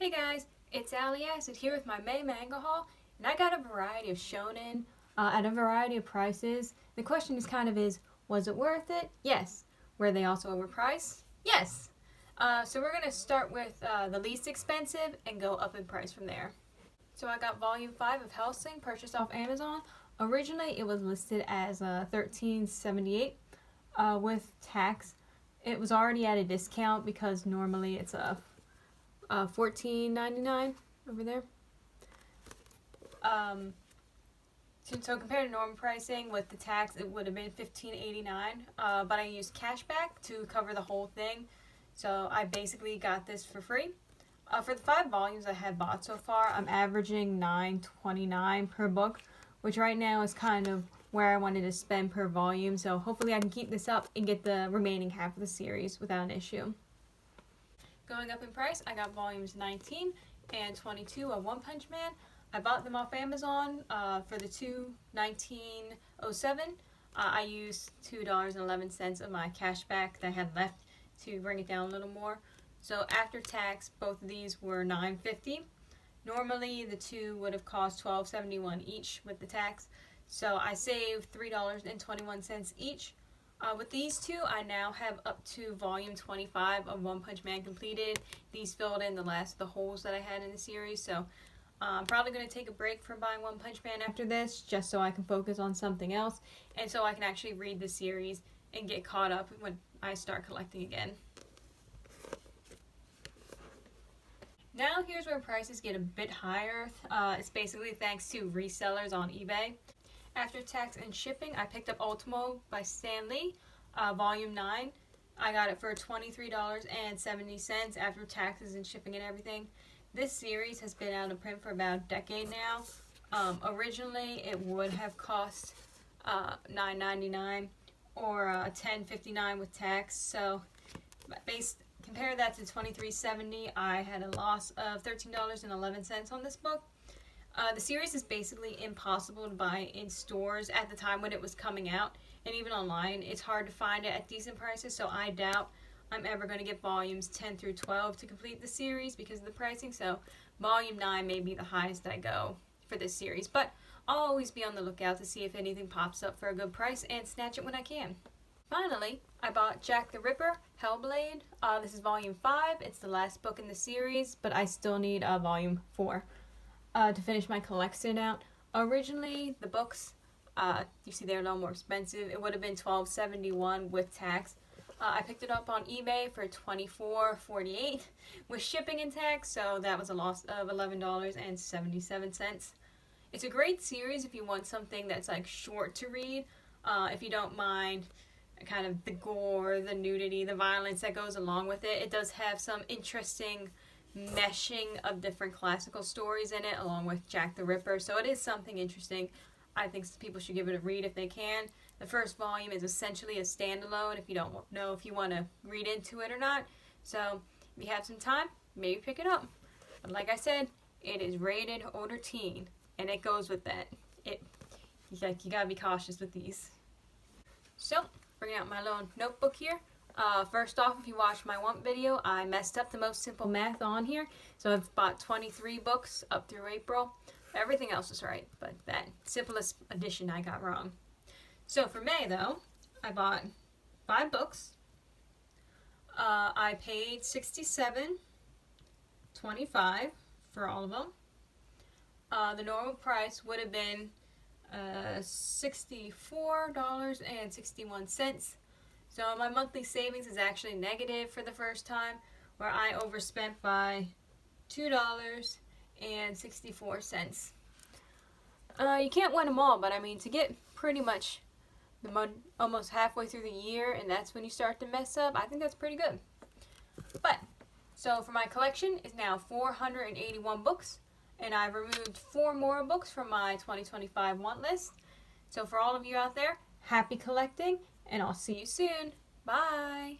Hey guys, it's Ali Acid here with my May Manga Haul, and I got a variety of shonen at a variety of prices. The question was it worth it? Yes. Were they also overpriced? Yes. So we're going to start with the least expensive and go up in price from there. So I got volume 5 of Hellsing purchased off Amazon. Originally it was listed as $13.78 with tax. It was already at a discount because normally it's $14.99 over there. So compared to normal pricing with the tax, it would have been $15.89. But I used cashback to cover the whole thing, so I basically got this for free. For the 5 volumes I have bought so far, I'm averaging $9.29 per book, which right now is kind of where I wanted to spend per volume. So hopefully I can keep this up and get the remaining half of the series without an issue. Going up in price, I got volumes 19 and 22 of One Punch Man. I bought them off Amazon for the two $19.07. I used $2.11 of my cash back that I had left to bring it down a little more. So after tax, both of these were $9.50. Normally the two would have cost $12.71 each with the tax. So I saved $3.21 each. With these two, I now have up to volume 25 of One Punch Man completed. These filled in the last of the holes that I had in the series, so I'm probably going to take a break from buying One Punch Man after this, just so I can focus on something else, and so I can actually read the series and get caught up when I start collecting again. Now here's where prices get a bit higher. It's basically thanks to resellers on eBay. After tax and shipping, I picked up Ultimo by Stan Lee, Volume 9. I got it for $23.70 after taxes and shipping and everything. This series has been out of print for about a decade now. Originally, it would have cost $9.99 or $10.59 with tax. So, compare that to $23.70, I had a loss of $13.11 on this book. The series is basically impossible to buy in stores at the time when it was coming out, and even online it's hard to find it at decent prices, so I doubt I'm ever going to get volumes 10 through 12 to complete the series because of the pricing, so volume 9 may be the highest I go for this series, but I'll always be on the lookout to see if anything pops up for a good price and snatch it when I can. Finally, I bought Jack the Ripper, Hellblade. This is volume 5, it's the last book in the series, but I still need volume 4. To finish my collection out. Originally, the books, you see they're a little more expensive. It would have been $12.71 with tax. I picked it up on eBay for $24.48 with shipping and tax, so that was a loss of $11.77. It's a great series if you want something that's like short to read. If you don't mind kind of the gore, the nudity, the violence that goes along with it. It does have some interesting meshing of different classical stories in it along with Jack the Ripper, so it is something interesting. I think people should give it a read if they can. The first volume is essentially a standalone if you don't know if you want to read into it or not, so if you have some time, maybe pick it up. But like I said, it is rated older teen, and it goes with that. You gotta be cautious with these. So, bringing out my little notebook here. First off, if you watched my want video, I messed up the most simple math on here. So I've bought 23 books up through April. Everything else is right, but that simplest addition I got wrong. So for May, though, I bought 5 books. I paid $67.25 for all of them. The normal price would have been $64.61. So my monthly savings is actually negative for the first time, where I overspent by $2.64. You can't win them all, but I mean, to get pretty much almost halfway through the year, and that's when you start to mess up, I think that's pretty good. But, so for my collection is now 481 books, and I've removed 4 more books from my 2025 want list. So for all of you out there, happy collecting, and I'll see you soon. Bye!